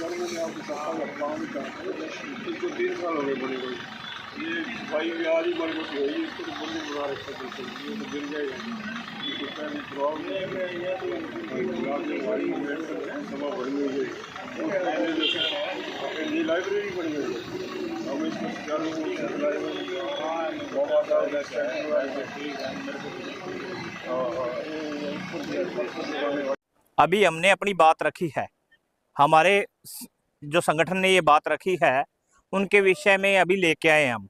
इसको 3 साल हो गए बने हुए। ये भाई आज ही बड़ी मोटी हुई, इसको तो बिल्डिंग बना रखा है, ये तो गिर जाएगा। ये पहले प्रॉब्लम है, ये तो सभा बनी हुई है, पहले जैसे ये लाइब्रेरी बनी हुई है। हम इसको चालू लाइब्रेरी अभी हमने अपनी बात रखी है, हमारे जो संगठन ने ये बात रखी है उनके विषय में अभी लेके आए हम,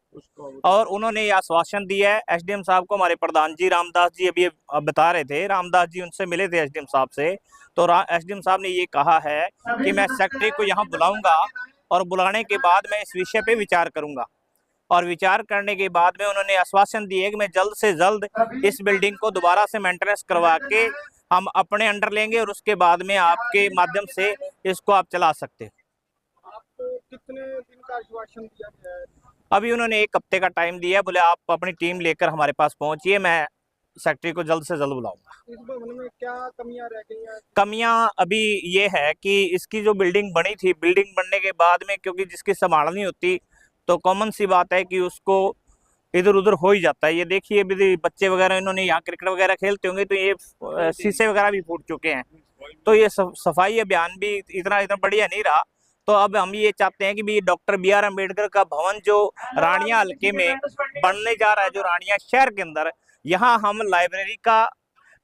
और उन्होंने ये आश्वासन दिया है एसडीएम साहब को। हमारे प्रधान जी रामदास जी अभी बता रहे थे, रामदास जी उनसे मिले थे एसडीएम साहब से, तो एसडीएम साहब ने ये कहा है कि मैं सेक्रेटरी को यहाँ बुलाऊंगा और बुलाने के बाद मैं इस विषय पे विचार करूंगा, और विचार करने के बाद में उन्होंने आश्वासन दिए कि मैं जल्द से जल्द इस बिल्डिंग को दोबारा से मेंटेनेंस करवा के हम अपने अंडर लेंगे, और उसके बाद में आपके माध्यम से इसको आप चला सकते हैं। आपको कितने दिन का आश्वासन दिया गया है? अभी उन्होंने 1 हफ्ते का टाइम दिया, बोले आप अपनी टीम लेकर हमारे पास पहुंचिए, मैं सेक्रेटरी को जल्द से जल्द बुलाऊंगा। इस भवन में क्या कमियां रह गई हैं? कमियां अभी ये है कि इसकी जो बिल्डिंग बनी थी, बिल्डिंग बनने के बाद में क्योंकि जिसकी संभालनी होती तो कॉमन सी बात है कि उसको इधर उधर हो ही जाता है। ये देखिए अभी बच्चे वगैरह इन्होंने यहाँ क्रिकेट वगैरह खेलते होंगे तो ये शीशे वगैरह भी फूट चुके हैं, तो ये सफाई अभियान भी इतना बढ़िया नहीं रहा। तो अब हम ये चाहते हैं कि भी डॉक्टर BR अम्बेडकर का भवन जो रानिया हल्के में बनने जा रहा है, जो रानिया शहर के अंदर, यहाँ हम लाइब्रेरी का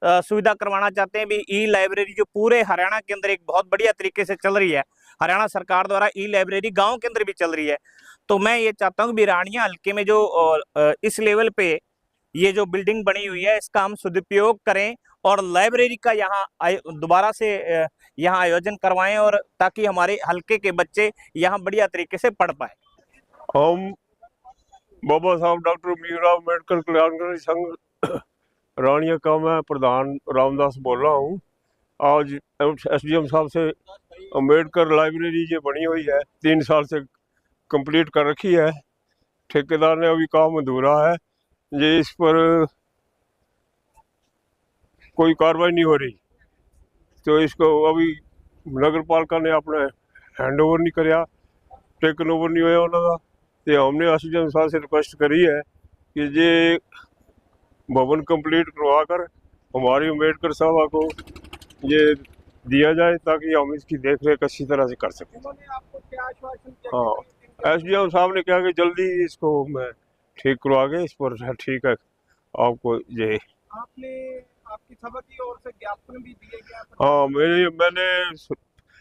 सुविधा करवाना चाहते हैं। भी ई लाइब्रेरी जो पूरे हरियाणा के अंदर एक बहुत बढ़िया तरीके से चल रही है, हरियाणा सरकार द्वारा ई लाइब्रेरी गांव के अंदर भी चल रही है। तो मैं ये चाहता हूँ कि रानिया हल्के में जो इस लेवल पे ये जो बिल्डिंग बनी हुई है इसका हम सदुपयोग करें और लाइब्रेरी का यहाँ दोबारा से यहाँ आयोजन करवाएं, और ताकि हमारे हल्के के बच्चे यहाँ बढ़िया तरीके से पढ़ पाए। हम बाबा साहब डॉक्टर भीमराव अम्बेडकर कल्याणकारी संघ रानिया का मैं प्रधान रामदास बोल रहा हूँ। आज एसडीएम साहब से अम्बेडकर लाइब्रेरी जो बनी हुई है 3 साल से कंप्लीट कर रखी है, ठेकेदार ने अभी काम अधूरा है, ये इस पर कोई कार्रवाई नहीं हो रही, तो इसको अभी नगर पालिका ने अपने हैंड ओवर नहीं कराया, टेकन ओवर नहीं होया उन्होंने। तो हमने एसडीएम साहब से रिक्वेस्ट करी है कि ये भवन कंप्लीट करवा कर हमारी अम्बेडकर सभा को ये दिया जाए ताकि हम इसकी देख रेख अच्छी तरह से कर सकें। आपको क्या आश्वासन दिया? हाँ, एसडीएम साहब ने कहा कि जल्दी इसको मैं ठीक करवा के इस पर ठीक है आपको ये। आपने आपकी सभा की ओर से ज्ञापन भी दिए गया? हाँ, मैंने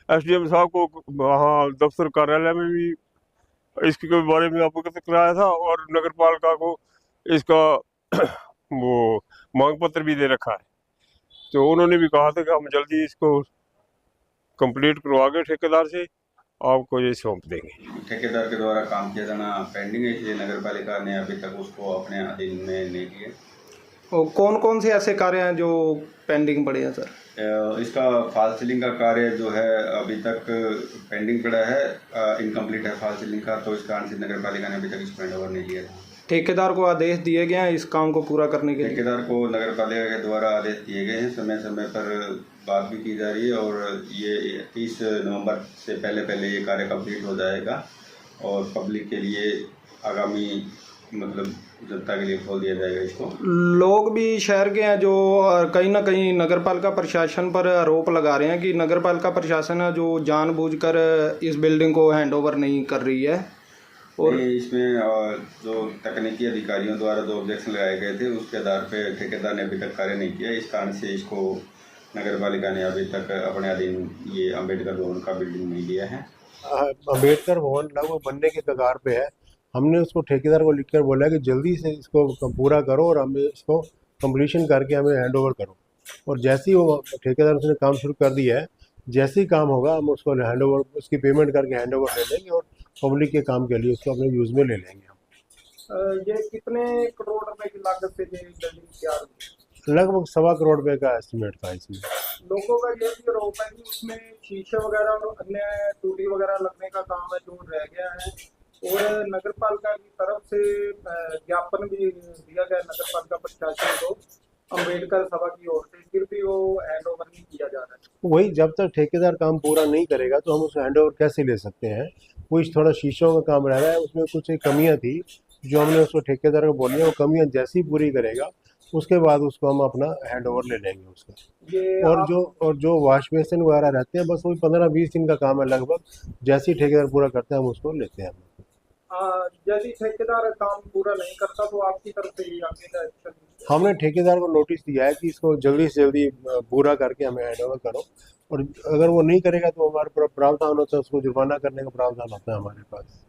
एसडीएम साहब को वहाँ दफ्तर कार्यालय में भी इसके बारे में अवगत कराया था, और नगर पालिका को इसका वो मांग पत्र भी दे रखा है, तो उन्होंने भी कहा था कि हम जल्दी इसको कंप्लीट करवा के ठेकेदार से आपको ये सौंप देंगे। ठेकेदार के द्वारा काम किया जाना पेंडिंग है, इसलिए नगर पालिका ने अभी तक उसको अपने अधीन में नहीं लिए। और कौन कौन से ऐसे कार्य हैं जो पेंडिंग पड़े हैं सर? इसका फॉल सीलिंग का कार्य जो है अभी तक पेंडिंग पड़ा है, इनकम्प्लीट है फॉल सीलिंग का, तो इस कारण से नगर पालिका ने अभी तक इसको हैंड ओवर नहीं लिया था। ठेकेदार को आदेश दिए गए हैं इस काम को पूरा करने के लिए? ठेकेदार को नगर पालिका के द्वारा आदेश दिए गए हैं, समय समय पर बात भी की जा रही है, और ये 30 नवंबर से पहले ये कार्य कंप्लीट हो जाएगा और पब्लिक के लिए आगामी मतलब जनता के लिए खोल दिया जाएगा इसको। लोग भी शहर के हैं जो कहीं ना कहीं नगर पालिका प्रशासन पर आरोप लगा रहे हैं कि नगर पालिका प्रशासन है जो जानबूझकर इस बिल्डिंग को हैंडओवर नहीं कर रही है, और इसमें जो तकनीकी अधिकारियों द्वारा जो ऑब्जेक्शन लगाए गए थे उसके आधार पर ठेकेदार ने अभी तक कार्य नहीं किया, इस कारण से इसको नगर पालिका ने अभी तक अपने अधीन ये अम्बेडकर भवन का बिल्डिंग नहीं लिया है। अम्बेडकर भवन लगभग बनने के कगार पे है, हमने उसको ठेकेदार को लिखकर बोला कि जल्दी से इसको पूरा करो और हमें इसको कंप्लीशन करके हमें हैंडओवर करो, और जैसे ही वो ठेकेदार उसने काम शुरू कर दिया है, जैसे ही काम होगा हम उसको हैंडओवर उसकी पेमेंट करके हैंडओवर ले लेंगे और पब्लिक के काम के लिए उसको अपने यूज़ में ले लेंगे हम। ये कितने करोड़ रुपए की लागत से ये बिल्डिंग तैयार हुई? लगभग 1.25 करोड़ रुपए का एस्टिमेट था इसमें। लोगों का ये भी आरोप है कि उसमें शीशे वगैरह और अन्य टूटी वगैरह लगने का काम है जो रह गया है, और नगर पालिका की तरफ से ज्ञापन भी दिया गया नगर पालिका प्रशासन को अम्बेडकर सभा की ओर से, फिर भी वो हैंड ओवर नहीं किया। किया जा रहा है? वही, जब तक ठेकेदार काम पूरा नहीं करेगा तो हम उसको हैंड ओवर कैसे ले सकते हैं। कुछ थोड़ा शीशों का काम रह रहा है, उसमें कुछ कमियां थी जो हमने उसको ठेकेदार को बोली है, वो कमियां जैसी पूरी करेगा उसके बाद उसको हम अपना हैंड ओवर ले लेंगे उसका। ये और जो वॉश बेसिन वगैरह रहते हैं बस वही 15-20 दिन का काम है लगभग, जैसे ही ठेकेदार पूरा करते हैं हम उसको लेते हैं। यदि ठेकेदार काम पूरा नहीं करता तो आपकी तरफ से ये आगे एक्शन? हमने ठेकेदार को नोटिस दिया है कि इसको जल्दी से जल्दी पूरा करके हमें हैंड ओवर करो, और अगर वो नहीं करेगा तो हमारे प्रावधान होता है, उसको जुर्माना करने का प्रावधान होता है हमारे पास।